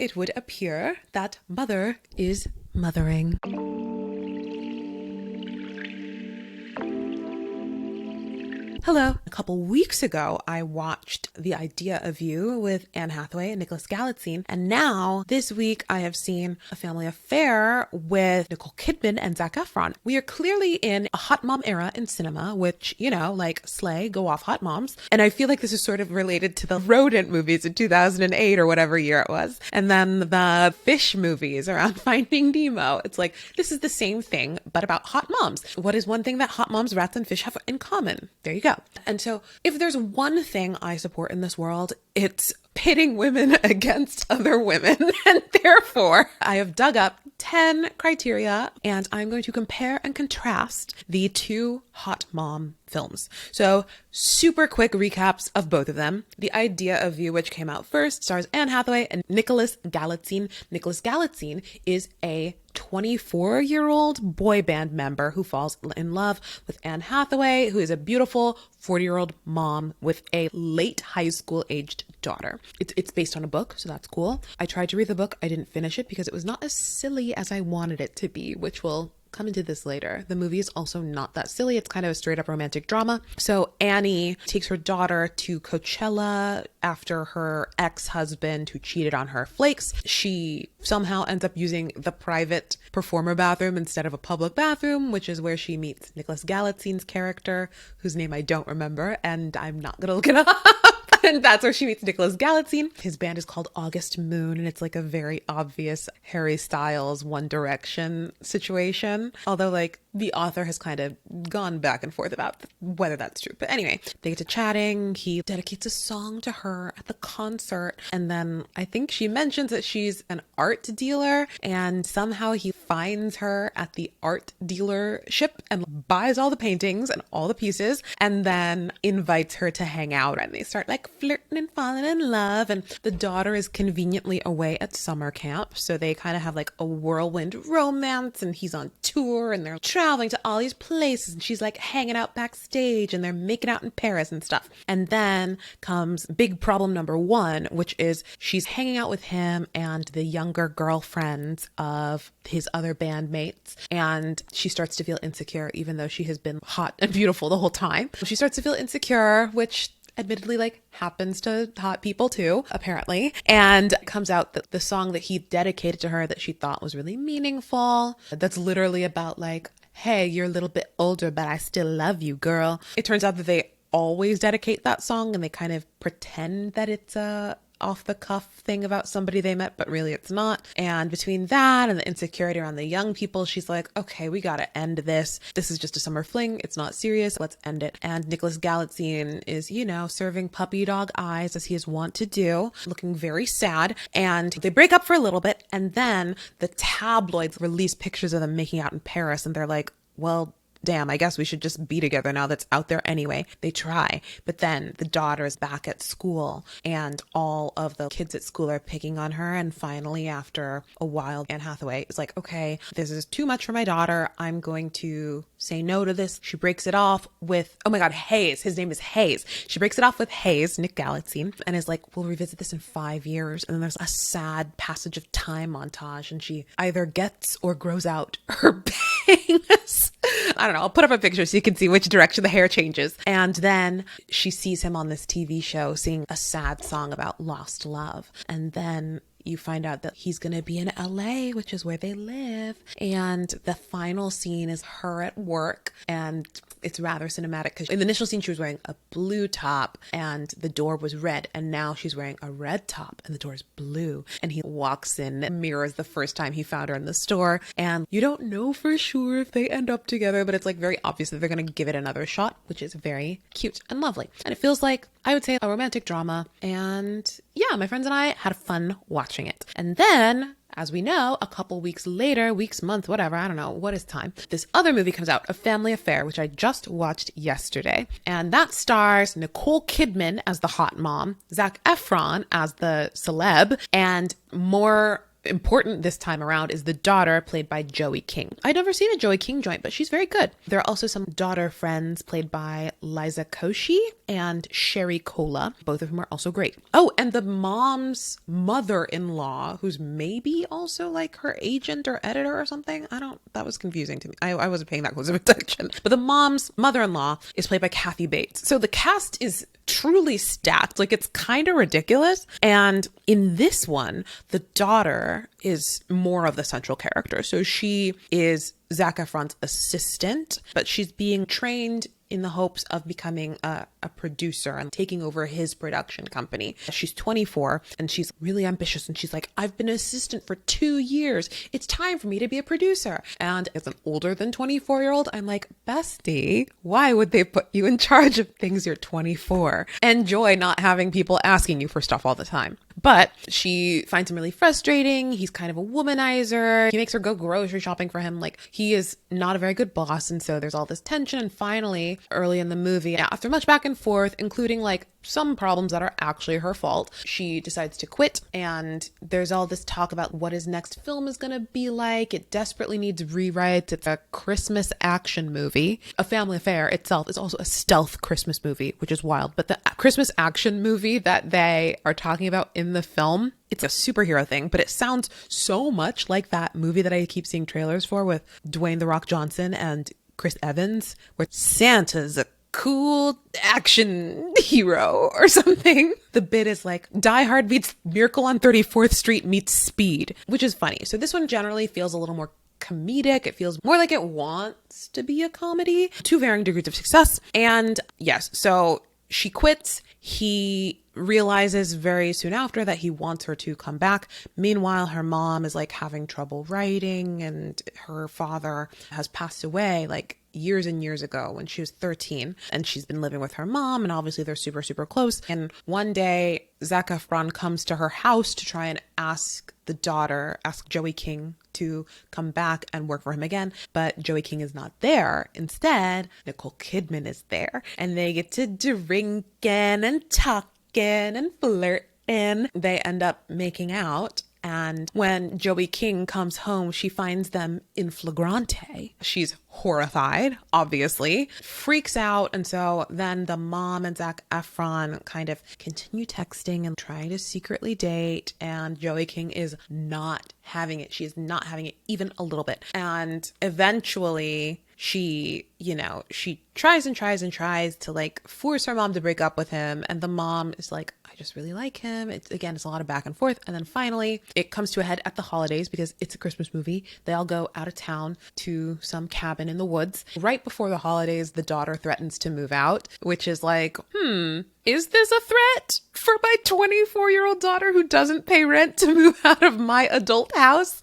it would appear that mother is mothering. Hello. A couple weeks ago, I watched The Idea of You with Anne Hathaway and Nicholas Galitzine. And now, this week, I have seen A Family Affair with Nicole Kidman and Zac Efron. We are clearly in a hot mom era in cinema, which, you know, like slay, go off hot moms. And I feel like this is sort of related to the rodent movies in 2008 or whatever year it was. And then the fish movies around Finding Nemo. It's like, this is the same thing, but about hot moms. What is one thing that hot moms, rats, and fish have in common? There you go. And so if there's one thing I support in this world, it's pitting women against other women. And therefore, I have dug up 10 criteria and I'm going to compare and contrast the two hot mom films. So super quick recaps of both of them. The Idea of You, which came out first, stars Anne Hathaway and Nicholas Galitzine. Nicholas Galitzine is a 24-year-old boy band member who falls in love with Anne Hathaway, who is a beautiful 40-year-old mom with a late high school aged daughter. It's based on a book, so that's cool. I tried to read the book. I didn't finish it because it was not as silly as I wanted it to be, which will come into this later. The movie is also not that silly. It's kind of a straight up romantic drama. So Annie takes her daughter to Coachella after her ex-husband who cheated on her flakes. She somehow ends up using the private performer bathroom instead of a public bathroom, which is where she meets Nicholas Galitzine's character, whose name I don't remember, and I'm not gonna look it up. And that's where she meets Nicholas Galitzine. His band is called August Moon, and it's like a very obvious Harry Styles One Direction situation. Although, like, the author has kind of gone back and forth about whether that's true. But anyway, they get to chatting. He dedicates a song to her at the concert. And then I think she mentions that she's an art dealer. And somehow he finds her at the art dealership and buys all the paintings and all the pieces. And then invites her to hang out. And they start like flirting and falling in love. And the daughter is conveniently away at summer camp. So they kind of have like a whirlwind romance. And he's on tour and they're traveling to all these places and she's like hanging out backstage and they're making out in Paris and stuff. And then comes big problem number one, which is she's hanging out with him and the younger girlfriends of his other bandmates. And she starts to feel insecure, even though she has been hot and beautiful the whole time. She starts to feel insecure, which admittedly like happens to hot people too, apparently. And it comes out that the song that he dedicated to her that she thought was really meaningful, that's literally about like, hey, you're a little bit older, but I still love you, girl. It turns out that they always dedicate that song and they kind of pretend that it's a off the cuff thing about somebody they met, but really it's not. And between that and the insecurity around the young people, she's like, okay, we gotta end this. This is just a summer fling. It's not serious. Let's end it. And Nicholas Galitzine is, you know, serving puppy dog eyes as he is wont to do, looking very sad. And they break up for a little bit. And then the tabloids release pictures of them making out in Paris. And they're like, well, damn, I guess we should just be together now that's out there anyway. They try. But then the daughter is back at school and all of the kids at school are picking on her. And finally, after a while, Anne Hathaway is like, okay, this is too much for my daughter. I'm going to say no to this. She breaks it off with, oh my God, Hayes. His name is Hayes. She breaks it off with Hayes, Nick Galitzine, and is like, we'll revisit this in 5 years. And then there's a sad passage of time montage and she either gets or grows out her bangs. I don't know. I'll put up a picture so you can see which direction the hair changes. And then she sees him on this TV show singing a sad song about lost love. And then you find out that he's going to be in LA, which is where they live. And the final scene is her at work. And it's rather cinematic because in the initial scene, she was wearing a blue top and the door was red. And now she's wearing a red top and the door is blue. And he walks in and mirrors the first time he found her in the store. And you don't know for sure if they end up together, but it's like very obvious that they're going to give it another shot, which is very cute and lovely. And it feels like, I would say, a romantic drama. And yeah, my friends and I had fun watching it. And then, as we know, a couple weeks later, weeks, month, whatever, I don't know, what is time? This other movie comes out, A Family Affair, which I just watched yesterday. And that stars Nicole Kidman as the hot mom, Zac Efron as the celeb, and more important this time around is the daughter played by Joey King. I'd never seen a Joey King joint, but she's very good. There are also some daughter friends played by Liza Koshy and Sherry Cola, both of whom are also great. Oh, and the mom's mother-in-law, who's maybe also like her agent or editor or something. That was confusing to me. I wasn't paying that close of attention. But the mom's mother-in-law is played by Kathy Bates. So the cast is truly stacked. Like, it's kind of ridiculous. And in this one, the daughter is more of the central character. So she is Zac Efron's assistant, but she's being trained in the hopes of becoming a producer and taking over his production company. She's 24 and she's really ambitious, and she's like, I've been an assistant for 2 years. It's time for me to be a producer. And as an older than 24-year-old, I'm like, bestie, why would they put you in charge of things? You're 24. Enjoy not having people asking you for stuff all the time. But she finds him really frustrating. He's kind of a womanizer. He makes her go grocery shopping for him. Like, he is not a very good boss. And so there's all this tension. And finally, early in the movie, after much back and forth, including like some problems that are actually her fault, she decides to quit. And there's all this talk about what his next film is going to be like. It desperately needs rewrites. It's a Christmas action movie. A Family Affair itself is also a stealth Christmas movie, which is wild. But the Christmas action movie that they are talking about in the film, it's a superhero thing, but it sounds so much like that movie that I keep seeing trailers for with Dwayne "The Rock" Johnson and Chris Evans, where Santa's a cool action hero or something. The bit is like Die Hard meets Miracle on 34th Street meets Speed, which is funny. So this one generally feels a little more comedic. It feels more like it wants to be a comedy to varying degrees of success. And yes, so she quits. He realizes very soon after that he wants her to come back. Meanwhile, her mom is like having trouble writing, and her father has passed away like years and years ago when she was 13, and she's been living with her mom, and obviously they're super, super close. And one day Zac Efron comes to her house to try and ask Joey King to come back and work for him again, but Joey King is not there. Instead, Nicole Kidman is there, and they get to drinking and talking and flirting. They end up making out. And when Joey King comes home, she finds them in flagrante. She's horrified, obviously, freaks out. And so then the mom and Zac Efron kind of continue texting and trying to secretly date. And Joey King is not having it. She is not having it even a little bit. And eventually she tries and tries and tries to like force her mom to break up with him. And the mom is like, I just really like him. It's a lot of back and forth. And then finally it comes to a head at the holidays because it's a Christmas movie. They all go out of town to some cabin in the woods. Right before the holidays, the daughter threatens to move out, which is like, is this a threat for my 24-year-old daughter who doesn't pay rent to move out of my adult house?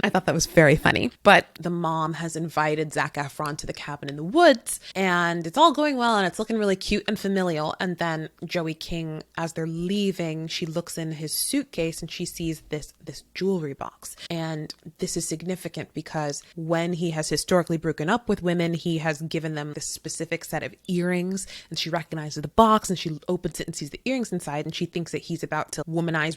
I thought that was very funny. But the mom has invited Zac Efron to the cabin in the woods, and it's all going well, and it's looking really cute and familial. And then Joey King, as they're leaving, she looks in his suitcase and she sees this jewelry box. And this is significant because when he has historically broken up with women, he has given them this specific set of earrings, and she recognizes the box and she opens it and sees the earrings inside, and she thinks that he's about to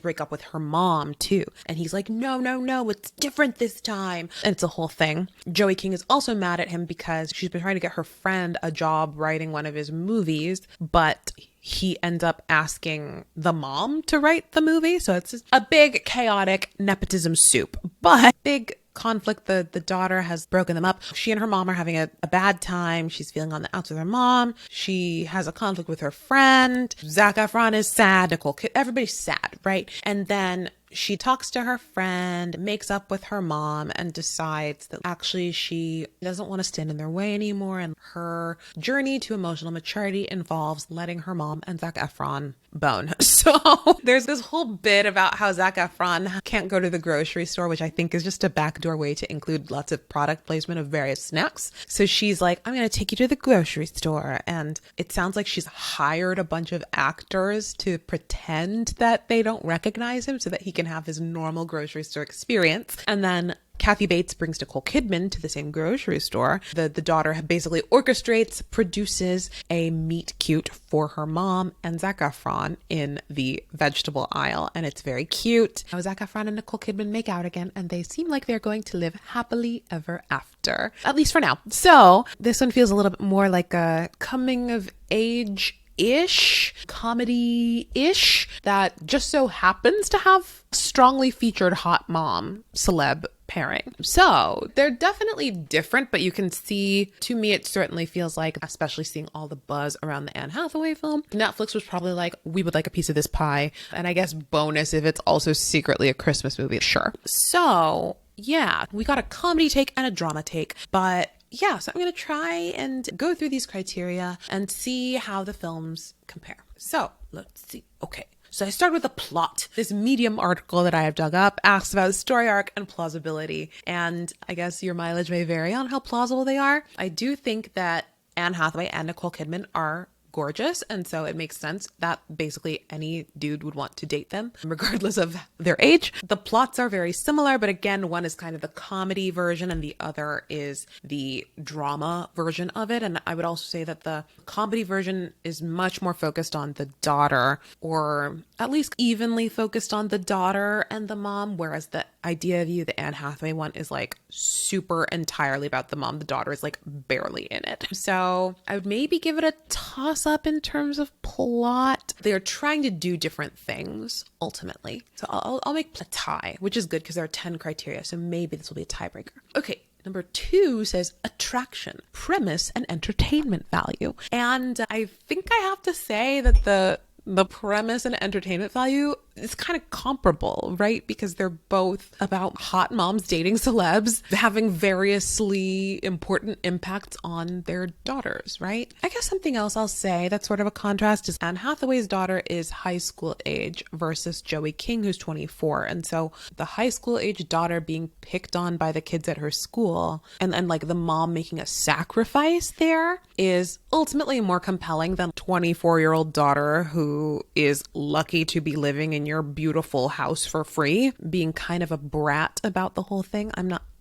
break up with her mom too. And he's like, no, it's different this time. And it's a whole thing. Joey King is also mad at him because she's been trying to get her friend a job writing one of his movies, but he ends up asking the mom to write the movie. So it's just a big chaotic nepotism soup, but big conflict. The daughter has broken them up. She and her mom are having a bad time. She's feeling on the outs with her mom. She has a conflict with her friend. Zac Efron is sad. Everybody's sad, right? And then she talks to her friend, makes up with her mom, and decides that actually she doesn't want to stand in their way anymore. And her journey to emotional maturity involves letting her mom and Zac Efron bone. So there's this whole bit about how Zac Efron can't go to the grocery store, which I think is just a backdoor way to include lots of product placement of various snacks. So she's like, I'm going to take you to the grocery store. And it sounds like she's hired a bunch of actors to pretend that they don't recognize him so that he can have his normal grocery store experience. And then Kathy Bates brings Nicole Kidman to the same grocery store. The daughter basically orchestrates, produces a meet cute for her mom and Zac Efron in the vegetable aisle. And it's very cute. Now Zac Efron and Nicole Kidman make out again, and they seem like they're going to live happily ever after, at least for now. So this one feels a little bit more like a coming of age ish, comedy-ish that just so happens to have strongly featured hot mom celeb pairing. So they're definitely different, but you can see, to me, it certainly feels like, especially seeing all the buzz around the Anne Hathaway film, Netflix was probably like, we would like a piece of this pie. And I guess bonus if it's also secretly a Christmas movie, sure. So yeah, we got a comedy take and a drama take, but yeah, so I'm going to try and go through these criteria and see how the films compare. So let's see. Okay. So I start with the plot. This Medium article that I have dug up asks about story arc and plausibility. And I guess your mileage may vary on how plausible they are. I do think that Anne Hathaway and Nicole Kidman are gorgeous, and so it makes sense that basically any dude would want to date them regardless of their age. The plots are very similar, but again, one is kind of the comedy version and the other is the drama version of it. And I would also say that the comedy version is much more focused on the daughter, or at least evenly focused on the daughter and the mom, whereas the idea of you, the Anne Hathaway one, is like super entirely about the mom. The daughter is like barely in it. So I would maybe give it a toss up in terms of plot. They're trying to do different things ultimately. So I'll make a tie, which is good because there are 10 criteria. So maybe this will be a tiebreaker. Okay. Number 2 says attraction, premise, and entertainment value. And I think I have to say that the premise and entertainment value is kind of comparable, right? Because they're both about hot moms dating celebs, having variously important impacts on their daughters, right? I guess something else I'll say that's sort of a contrast is Anne Hathaway's daughter is high school age versus Joey King, who's 24. And so the high school age daughter being picked on by the kids at her school and like the mom making a sacrifice there is ultimately more compelling than 24-year-old daughter who is lucky to be living in your beautiful house for free, being kind of a brat about the whole thing.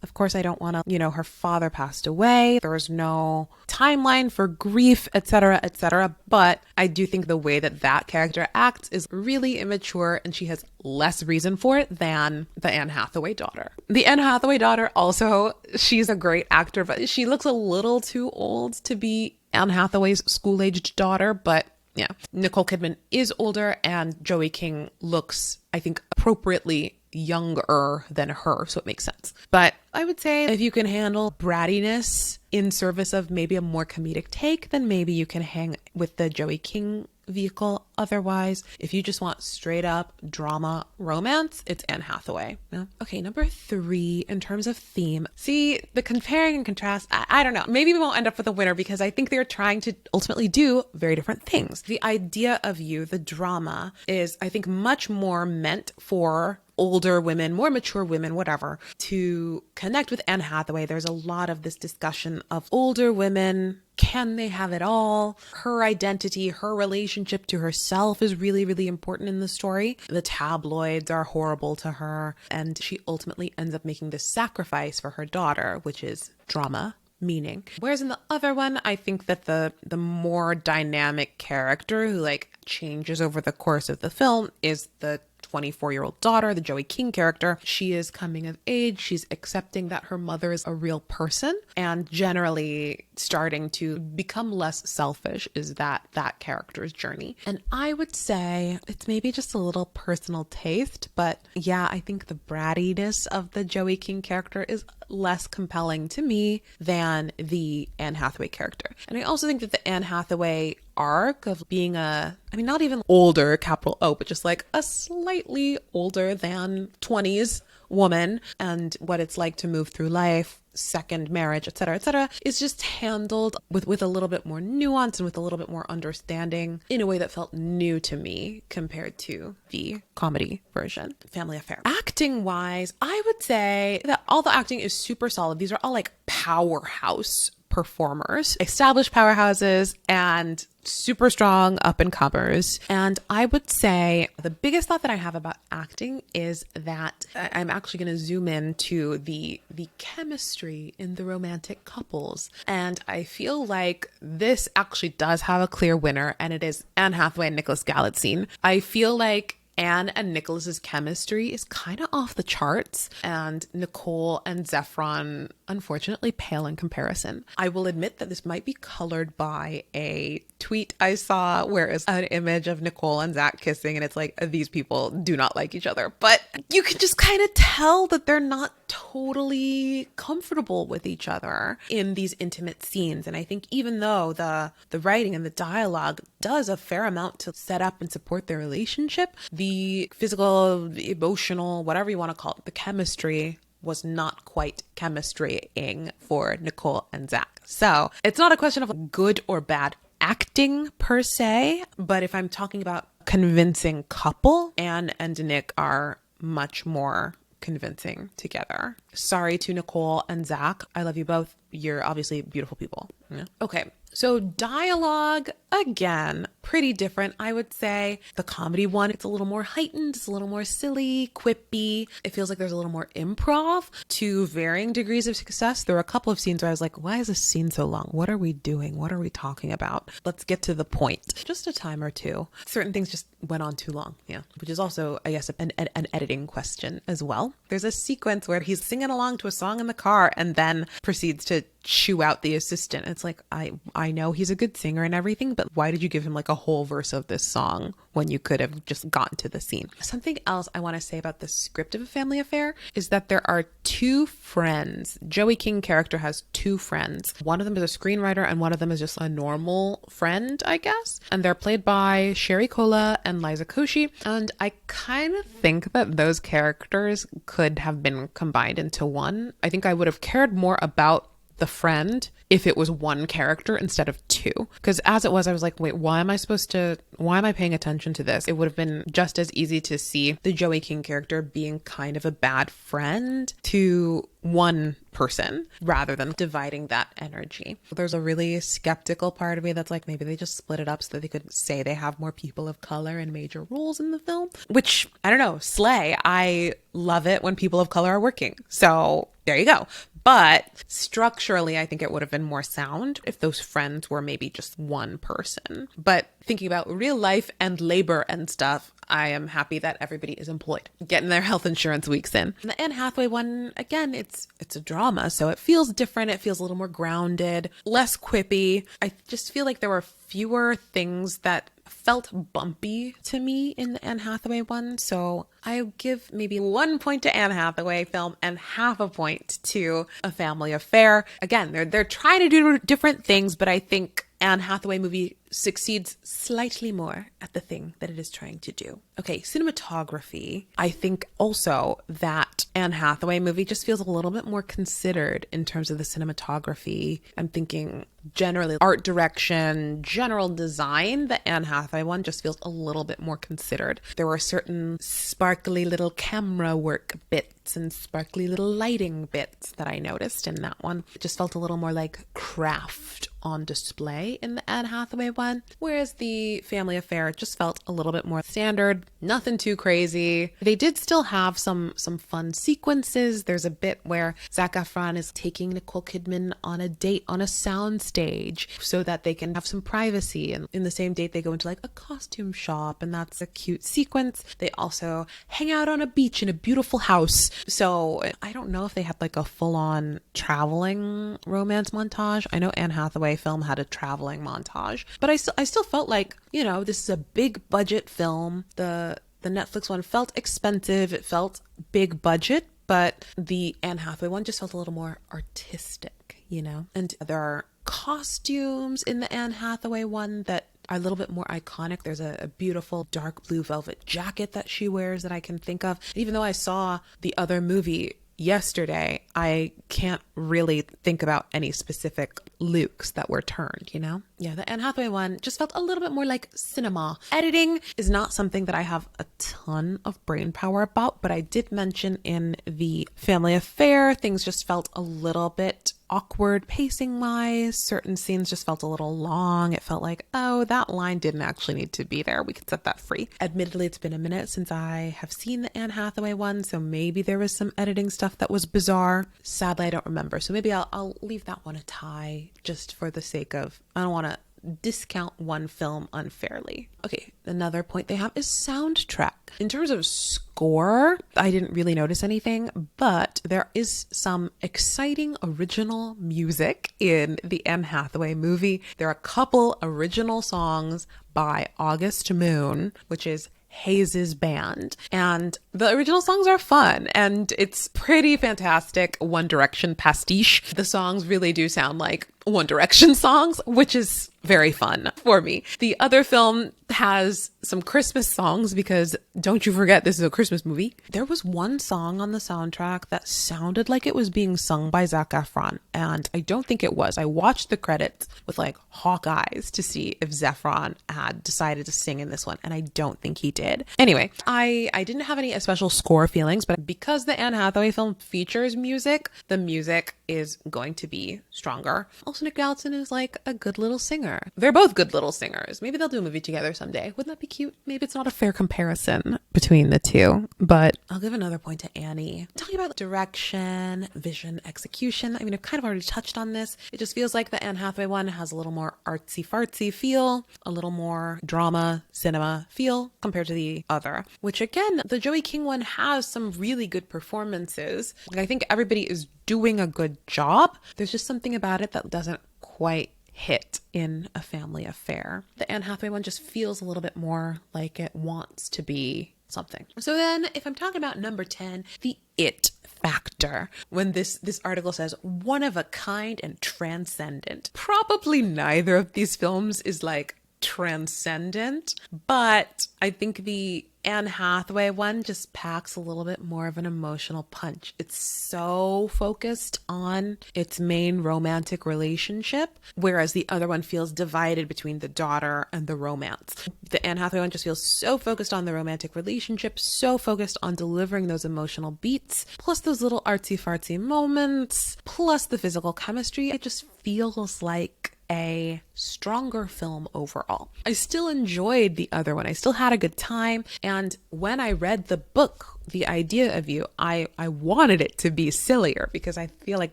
Of course, I don't want to, her father passed away. There's no timeline for grief, etc., etc. But I do think the way that character acts is really immature, and she has less reason for it than the Anne Hathaway daughter. The Anne Hathaway daughter also, she's a great actor, but she looks a little too old to be Anne Hathaway's school-aged daughter, but yeah, Nicole Kidman is older and Joey King looks, I think, appropriately younger than her, so it makes sense. But I would say if you can handle brattiness in service of maybe a more comedic take, then maybe you can hang with the Joey King vehicle. Otherwise, if you just want straight up drama romance, it's Anne Hathaway. Yeah. Okay, number 3, in terms of theme. See, the comparing and contrast, I don't know. Maybe we won't end up with a winner because I think they're trying to ultimately do very different things. The idea of you, the drama, is, I think, much more meant for older women, more mature women, whatever, to connect with Anne Hathaway. There's a lot of this discussion of older women. Can they have it all? Her identity, her relationship to herself is really, really important in the story. The tabloids are horrible to her, and she ultimately ends up making this sacrifice for her daughter, which is drama. Meaning. Whereas in the other one, I think that the more dynamic character who like changes over the course of the film is the 24-year-old daughter, the Joey King character. She is coming of age. She's accepting that her mother is a real person and generally starting to become less selfish is that character's journey. And I would say it's maybe just a little personal taste, but yeah, I think the brattiness of the Joey King character is less compelling to me than the Anne Hathaway character. And I also think that the Anne Hathaway arc of being not even older, capital O, but just like a slightly older than 20s woman and what it's like to move through life, second marriage, etc., is just handled with a little bit more nuance and with a little bit more understanding in a way that felt new to me compared to the comedy version. Family Affair. Acting wise, I would say that all the acting is super solid. These are all like powerhouse performers, established powerhouses, and super strong up and comers. And I would say the biggest thought that I have about acting is that I'm actually going to zoom in to the chemistry in the romantic couples. And I feel like this actually does have a clear winner, and it is Anne Hathaway and Nicholas Galitzine. I feel like Anne and Nicholas's chemistry is kind of off the charts, and Nicole and Zephron, unfortunately pale in comparison. I will admit that this might be colored by a tweet I saw where it's an image of Nicole and Zach kissing, and it's like, these people do not like each other. But you can just kind of tell that they're not totally comfortable with each other in these intimate scenes. And I think even though the writing and the dialogue does a fair amount to set up and support their relationship, the physical, emotional, whatever you want to call it, the chemistry was not quite chemistrying for Nicole and Zach. So it's not a question of good or bad acting per se, but if I'm talking about convincing couple, Anne and Nick are much more convincing together. Sorry to Nicole and Zach. I love you both. You're obviously beautiful people. Yeah. Okay. So dialogue, again, pretty different, I would say. The comedy one, it's a little more heightened, it's a little more silly, quippy. It feels like there's a little more improv to varying degrees of success. There were a couple of scenes where I was like, why is this scene so long? What are we doing? What are we talking about? Let's get to the point. Just a time or two. Certain things just went on too long. Yeah. Which is also, I guess, an editing question as well. There's a sequence where he's singing along to a song in the car and then proceeds to chew out the assistant. It's like, I know he's a good singer and everything, but why did you give him like a whole verse of this song when you could have just gotten to the scene? Something else I want to say about the script of A Family Affair is that there are two friends. Joey King character has two friends. One of them is a screenwriter and one of them is just a normal friend, I guess. And they're played by Sherry Cola and Liza Koshy. And I kind of think that those characters could have been combined into one. I think I would have cared more about the friend if it was one character instead of two. Because as it was, I was like, wait, why am I paying attention to this? It would have been just as easy to see the Joey King character being kind of a bad friend to one person rather than dividing that energy. There's a really skeptical part of me that's like, maybe they just split it up so that they could say they have more people of color in major roles in the film, which I don't know, slay. I love it when people of color are working. So there you go. But structurally, I think it would have been more sound if those friends were maybe just one person. But thinking about real life and labor and stuff, I am happy that everybody is employed, getting their health insurance weeks in. And the Anne Hathaway one, again, it's a drama, so it feels different. It feels a little more grounded, less quippy. I just feel like there were fewer things that felt bumpy to me in the Anne Hathaway one. So I give maybe 1 point to Anne Hathaway film and half a point to A Family Affair. Again, they're trying to do different things, but I think Anne Hathaway movie succeeds slightly more at the thing that it is trying to do. Okay, cinematography. I think also that Anne Hathaway movie just feels a little bit more considered in terms of the cinematography. I'm thinking generally art direction, general design. The Anne Hathaway one just feels a little bit more considered. There were certain sparkly little camera work bits and sparkly little lighting bits that I noticed in that one. It just felt a little more like craft on display in the Anne Hathaway one, whereas the Family Affair just felt a little bit more standard, nothing too crazy. They did still have some fun sequences. There's a bit where Zac Efron is taking Nicole Kidman on a date on a sound stage so that they can have some privacy, and in the same date they go into like a costume shop, and that's a cute sequence. They also hang out on a beach in a beautiful house. So I don't know if they had like a full-on traveling romance montage. I know Anne Hathaway film had a traveling montage, but I still felt like, you know, this is a big budget film. The Netflix one felt expensive. It felt big budget, but the Anne Hathaway one just felt a little more artistic, you know? And there are costumes in the Anne Hathaway one that are a little bit more iconic. There's a beautiful dark blue velvet jacket that she wears that I can think of. Even though I saw the other movie yesterday, I can't really think about any specific looks that were turned, you know? Yeah, the Anne Hathaway one just felt a little bit more like cinema. Editing is not something that I have a ton of brain power about, but I did mention in the Family Affair, things just felt a little bit awkward pacing wise. Certain scenes just felt a little long. It felt like, oh, that line didn't actually need to be there. We could set that free. Admittedly, it's been a minute since I have seen the Anne Hathaway one, so maybe there was some editing stuff that was bizarre. Sadly, I don't remember. So maybe I'll leave that one a tie just for the sake of, I don't want to discount one film unfairly. Okay, another point they have is soundtrack. In terms of score, I didn't really notice anything, but there is some exciting original music in the Anne Hathaway movie. There are a couple original songs by August Moon, which is Hayes's band, and the original songs are fun and it's pretty fantastic One Direction pastiche. The songs really do sound like One Direction songs, which is very fun for me. The other film has some Christmas songs because don't you forget this is a Christmas movie. There was one song on the soundtrack that sounded like it was being sung by Zac Efron, and I don't think it was. I watched the credits with like hawk eyes to see if Zefron had decided to sing in this one, and I don't think he did. Anyway, I didn't have any special score feelings, but because the Anne Hathaway film features music, the music is going to be stronger. Also, Nick Galitzine is like a good little singer. They're both good little singers. Maybe they'll do a movie together someday. Wouldn't that be cute? Maybe it's not a fair comparison between the two, but I'll give another point to Annie. Talking about direction, vision, execution. I mean, I've kind of already touched on this. It just feels like the Anne Hathaway one has a little more artsy-fartsy feel, a little more drama, cinema feel compared to the other, which again, the Joey King one has some really good performances. Like, I think everybody is doing a good job. There's just something about it that doesn't quite hit in A Family Affair. The Anne Hathaway one just feels a little bit more like it wants to be something. So then if I'm talking about number 10, the it factor, when this article says one of a kind and transcendent, probably neither of these films is like transcendent, but I think the Anne Hathaway one just packs a little bit more of an emotional punch. It's so focused on its main romantic relationship, whereas the other one feels divided between the daughter and the romance. The Anne Hathaway one just feels so focused on the romantic relationship, so focused on delivering those emotional beats, plus those little artsy-fartsy moments, plus the physical chemistry. It just feels like a stronger film overall. I still enjoyed the other one. I still had a good time. And when I read the book, The Idea of You, I wanted it to be sillier because I feel like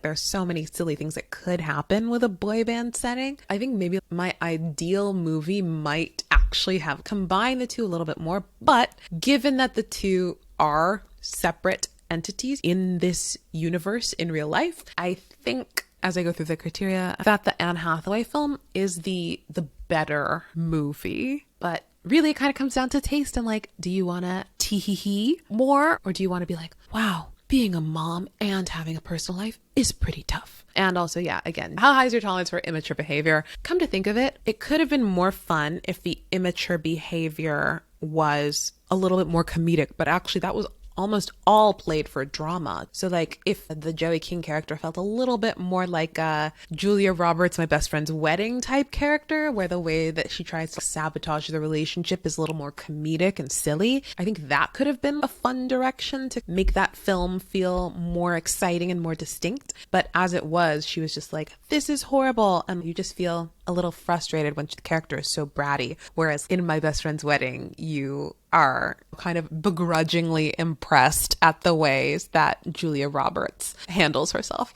there's so many silly things that could happen with a boy band setting. I think maybe my ideal movie might actually have combined the two a little bit more. But given that the two are separate entities in this universe in real life, I think as I go through the criteria that the Anne Hathaway film is the better movie. But really it kind of comes down to taste and like, do you want to tee-hee-hee more? Or do you want to be like, wow, being a mom and having a personal life is pretty tough. And also, yeah, again, how high is your tolerance for immature behavior? Come to think of it, it could have been more fun if the immature behavior was a little bit more comedic, but actually that was almost all played for drama. So like if the Joey King character felt a little bit more like a Julia Roberts, My Best Friend's Wedding type character, where the way that she tries to sabotage the relationship is a little more comedic and silly, I think that could have been a fun direction to make that film feel more exciting and more distinct. But as it was, she was just like, this is horrible. And you just feel a little frustrated when the character is so bratty. Whereas in My Best Friend's Wedding, you are kind of begrudgingly impressed at the ways that Julia Roberts handles herself.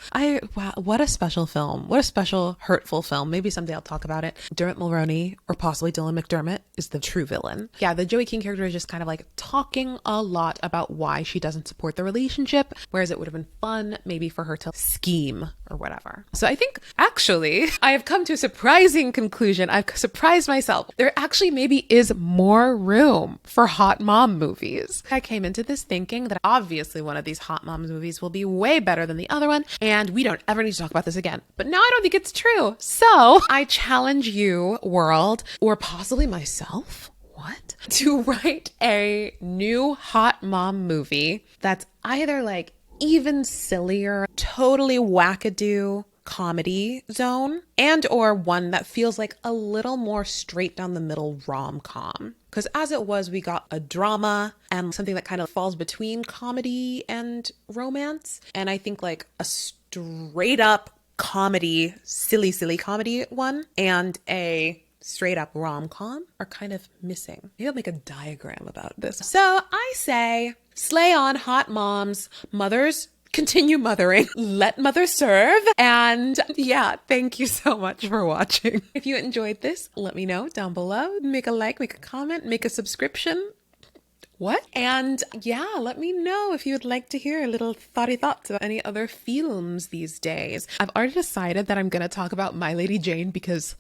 Wow, what a special film. What a special hurtful film. Maybe someday I'll talk about it. Dermot Mulroney or possibly Dylan McDermott is the true villain. Yeah, the Joey King character is just kind of like talking a lot about why she doesn't support the relationship, whereas it would have been fun maybe for her to scheme or whatever. So I think actually I have come to a surprising conclusion. I've surprised myself. There actually maybe is more room for hot mom movies. I came into this thinking that obviously one of these hot moms movies will be way better than the other one, and we don't ever need to talk about this again. But now I don't think it's true. So I challenge you, world, or possibly myself, to write a new hot mom movie that's either like even sillier, totally wackadoo comedy zone, and or one that feels like a little more straight down the middle rom-com. Because as it was, we got a drama and something that kind of falls between comedy and romance. And I think like a straight up comedy, silly comedy one and a straight up rom-com are kind of missing. Maybe I'll make a diagram about this. So I say, slay on hot moms, mothers, continue mothering. Let mother serve. And yeah, thank you so much for watching. If you enjoyed this, let me know down below. Make a like, make a comment, make a subscription. What? And yeah, let me know if you would like to hear little thoughty thoughts about any other films these days. I've already decided that I'm going to talk about My Lady Jane because,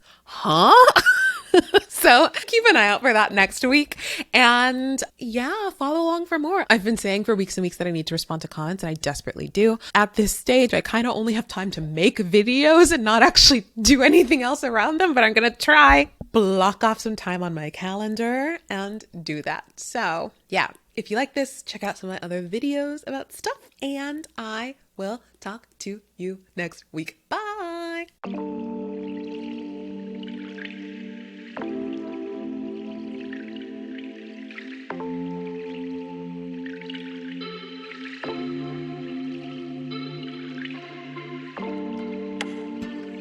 So keep an eye out for that next week. And yeah, follow along for more. I've been saying for weeks and weeks that I need to respond to comments, and I desperately do. At this stage, I kind of only have time to make videos and not actually do anything else around them, but I'm going to try. Block off some time on my calendar and do that. So yeah, if you like this, check out some of my other videos about stuff, and I will talk to you next week. Bye.